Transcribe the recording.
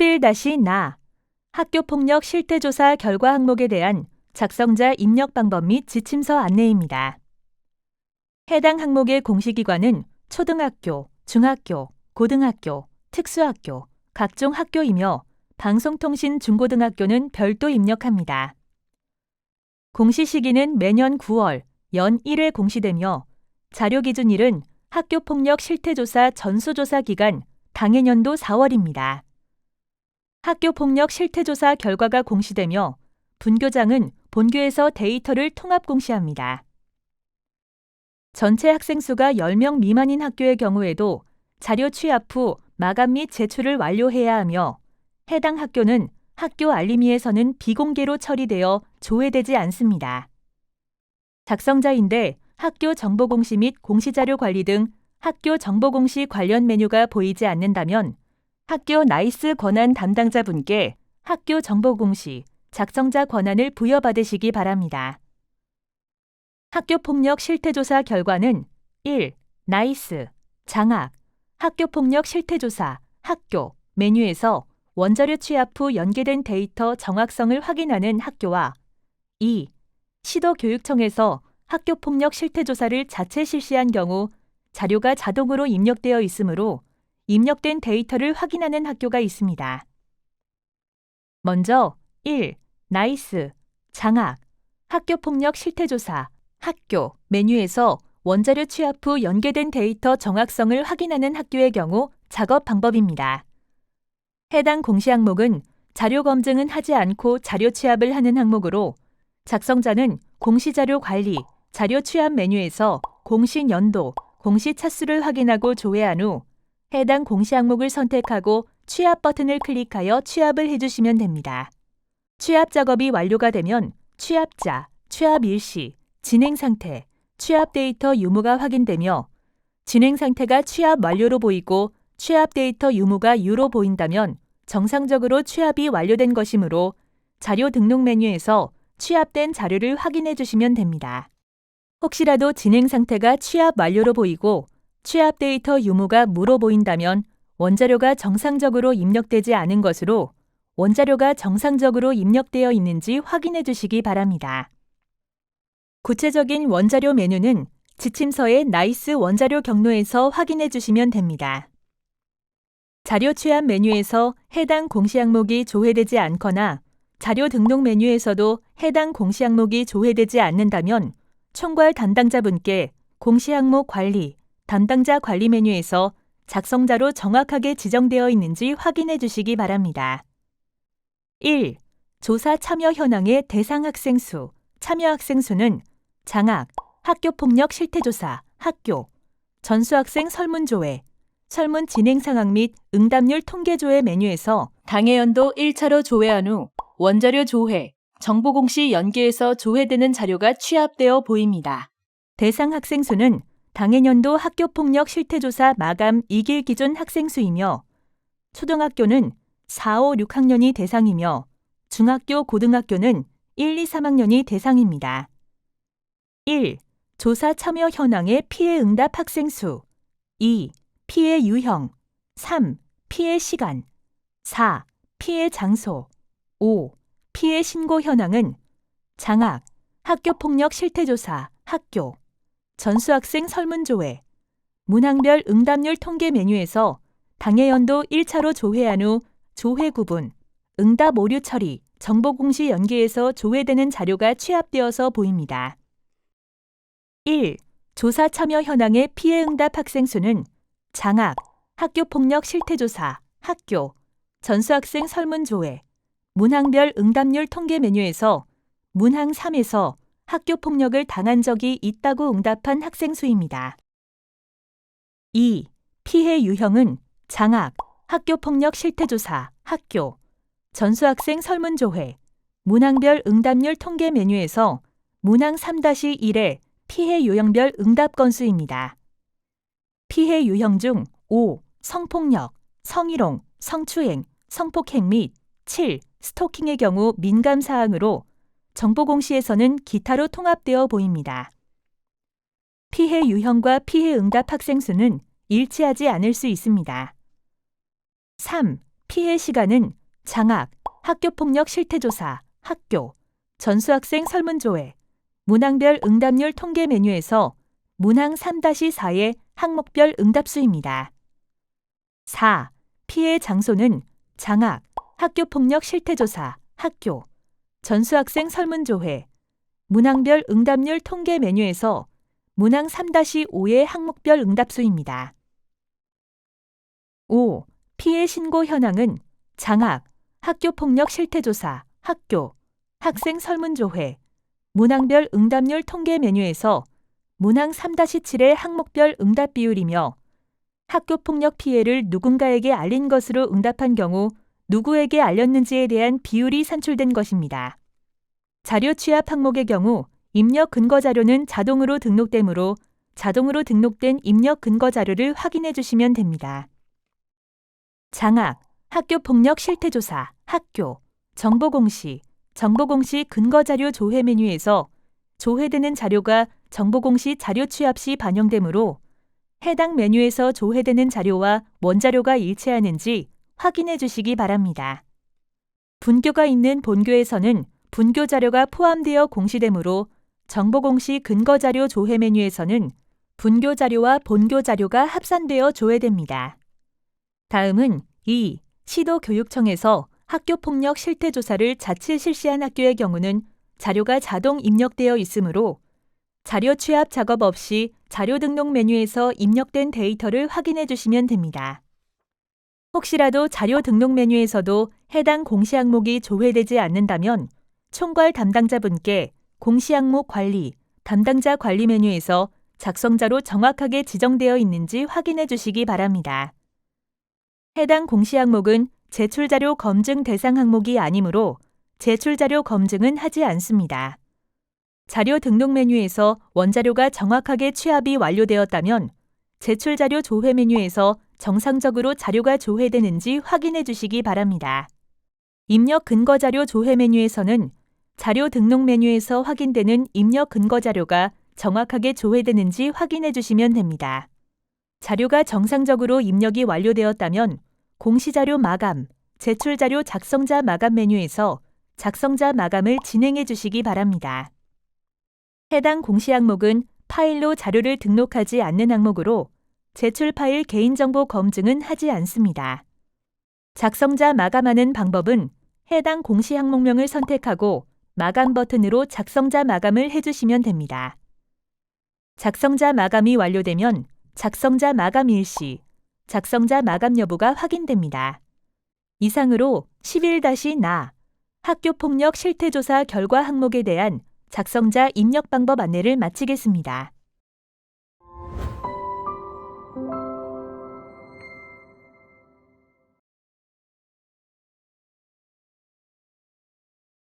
11-나 학교폭력 실태조사 결과 항목에 대한 작성자 입력 방법 및 지침서 안내입니다. 해당 항목의 공시기관은 초등학교, 중학교, 고등학교, 특수학교, 각종 학교이며 방송통신 중고등학교는 별도 입력합니다. 공시 시기는 매년 9월 연 1회 공시되며 자료기준일은 학교폭력 실태조사 전수조사 기간 당해년도 4월입니다. 학교폭력 실태조사 결과가 공시되며 분교장은 본교에서 데이터를 통합 공시합니다. 전체 학생 수가 10명 미만인 학교의 경우에도 자료 취합 후 마감 및 제출을 완료해야 하며 해당 학교는 학교 알림위에서는 비공개로 처리되어 조회되지 않습니다. 작성자인데 학교 정보공시 및 공시자료 관리 등 학교 정보공시 관련 메뉴가 보이지 않는다면 학교 나이스 권한 담당자분께 학교 정보공시 작성자 권한을 부여받으시기 바랍니다. 학교폭력 실태조사 결과는 1. 나이스, 장학, 학교폭력 실태조사, 학교, 메뉴에서 원자료 취합 후 연계된 데이터 정확성을 확인하는 학교와 2. 시도교육청에서 학교폭력 실태조사를 자체 실시한 경우 자료가 자동으로 입력되어 있으므로 입력된 데이터를 확인하는 학교가 있습니다. 먼저 1. 나이스, 장학, 학교폭력 실태조사, 학교, 메뉴에서 원자료 취합 후 연계된 데이터 정확성을 확인하는 학교의 경우 작업 방법입니다. 해당 공시 항목은 자료 검증은 하지 않고 자료 취합을 하는 항목으로 작성자는 공시자료 관리, 자료 취합 메뉴에서 공시 연도, 공시 차수를 확인하고 조회한 후 해당 공시 항목을 선택하고 취합 버튼을 클릭하여 취합을 해주시면 됩니다. 취합 작업이 완료가 되면 취합자, 취합 일시, 진행 상태, 취합 데이터 유무가 확인되며 진행 상태가 취합 완료로 보이고 취합 데이터 유무가 유로 보인다면 정상적으로 취합이 완료된 것이므로 자료 등록 메뉴에서 취합된 자료를 확인해 주시면 됩니다. 혹시라도 진행 상태가 취합 완료로 보이고 취합 데이터 유무가 무로 보인다면 원자료가 정상적으로 입력되지 않은 것으로 원자료가 정상적으로 입력되어 있는지 확인해 주시기 바랍니다. 구체적인 원자료 메뉴는 지침서의 나이스 원자료 경로에서 확인해 주시면 됩니다. 자료 취합 메뉴에서 해당 공시 항목이 조회되지 않거나 자료 등록 메뉴에서도 해당 공시 항목이 조회되지 않는다면 총괄 담당자분께 공시 항목 관리, 담당자 관리 메뉴에서 작성자로 정확하게 지정되어 있는지 확인해 주시기 바랍니다. 1. 조사 참여 현황의 대상 학생 수, 참여 학생 수는 장학, 학교폭력 실태조사, 학교, 전수학생 설문조회, 설문 진행 상황 및 응답률 통계조회 메뉴에서 당해연도 1차로 조회한 후 원자료 조회, 정보공시 연계해서 조회되는 자료가 취합되어 보입니다. 대상 학생 수는 당해년도 학교폭력 실태조사 마감 2길 기준 학생 수이며 초등학교는 4, 5, 6학년이 대상이며 중학교, 고등학교는 1, 2, 3학년이 대상입니다. 1. 조사 참여 현황의 피해 응답 학생 수 2. 피해 유형 3. 피해 시간 4. 피해 장소 5. 피해 신고 현황은 장학, 학교폭력 실태조사, 학교, 전수학생 설문조회, 문항별 응답률 통계 메뉴에서 당해연도 1차로 조회한 후 조회 구분, 응답 오류 처리, 정보공시 연계에서 조회되는 자료가 취합되어서 보입니다. 1. 조사 참여 현황의 피해 응답 학생 수는 장학, 학교폭력 실태조사, 학교, 전수학생 설문조회, 문항별 응답률 통계 메뉴에서 문항 3에서 학교폭력을 당한 적이 있다고 응답한 학생 수입니다. 2. 피해 유형은 장학, 학교폭력 실태조사, 학교, 전수학생 설문조회, 문항별 응답률 통계 메뉴에서 문항 3-1의 피해 유형별 응답 건수입니다. 피해 유형 중 5. 성폭력, 성희롱, 성추행, 성폭행 및 7. 스토킹의 경우 민감 사항으로 정보공시에서는 기타로 통합되어 보입니다. 피해 유형과 피해 응답 학생 수는 일치하지 않을 수 있습니다. 3. 피해 시간은 장학, 학교폭력 실태조사, 학교, 전수학생 설문조회, 문항별 응답률 통계 메뉴에서 문항 3-4의 항목별 응답수입니다. 4. 피해 장소는 장학, 학교폭력 실태조사, 학교, 전수학생 설문조회, 문항별 응답률 통계 메뉴에서 문항 3-5의 항목별 응답수입니다. 5. 피해 신고 현황은 장학, 학교폭력 실태조사, 학교, 학생 설문조회, 문항별 응답률 통계 메뉴에서 문항 3-7의 항목별 응답 비율이며 학교폭력 피해를 누군가에게 알린 것으로 응답한 경우 누구에게 알렸는지에 대한 비율이 산출된 것입니다. 자료 취합 항목의 경우 입력 근거 자료는 자동으로 등록되므로 자동으로 등록된 입력 근거 자료를 확인해 주시면 됩니다. 장학, 학교폭력 실태조사, 학교, 정보공시, 정보공시 근거자료 조회 메뉴에서 조회되는 자료가 정보공시 자료 취합 시 반영되므로 해당 메뉴에서 조회되는 자료와 원자료가 일치하는지 확인해 주시기 바랍니다. 분교가 있는 본교에서는 분교 자료가 포함되어 공시되므로 정보공시 근거자료 조회 메뉴에서는 분교 자료와 본교 자료가 합산되어 조회됩니다. 다음은 2. 시도교육청에서 학교폭력 실태조사를 자체 실시한 학교의 경우는 자료가 자동 입력되어 있으므로 자료 취합 작업 없이 자료 등록 메뉴에서 입력된 데이터를 확인해 주시면 됩니다. 혹시라도 자료 등록 메뉴에서도 해당 공시 항목이 조회되지 않는다면 총괄 담당자분께 공시 항목 관리, 담당자 관리 메뉴에서 작성자로 정확하게 지정되어 있는지 확인해 주시기 바랍니다. 해당 공시 항목은 제출자료 검증 대상 항목이 아니므로 제출자료 검증은 하지 않습니다. 자료 등록 메뉴에서 원자료가 정확하게 취합이 완료되었다면 제출자료 조회 메뉴에서 정상적으로 자료가 조회되는지 확인해 주시기 바랍니다. 입력 근거자료 조회 메뉴에서는 자료 등록 메뉴에서 확인되는 입력 근거자료가 정확하게 조회되는지 확인해 주시면 됩니다. 자료가 정상적으로 입력이 완료되었다면 공시자료 마감, 제출자료 작성자 마감 메뉴에서 작성자 마감을 진행해 주시기 바랍니다. 해당 공시 항목은 파일로 자료를 등록하지 않는 항목으로 제출 파일 개인정보 검증은 하지 않습니다. 작성자 마감하는 방법은 해당 공시 항목명을 선택하고 마감 버튼으로 작성자 마감을 해주시면 됩니다. 작성자 마감이 완료되면 작성자 마감 일시, 작성자 마감 여부가 확인됩니다. 이상으로 11-나 학교폭력 실태조사 결과 항목에 대한 작성자 입력 방법 안내를 마치겠습니다.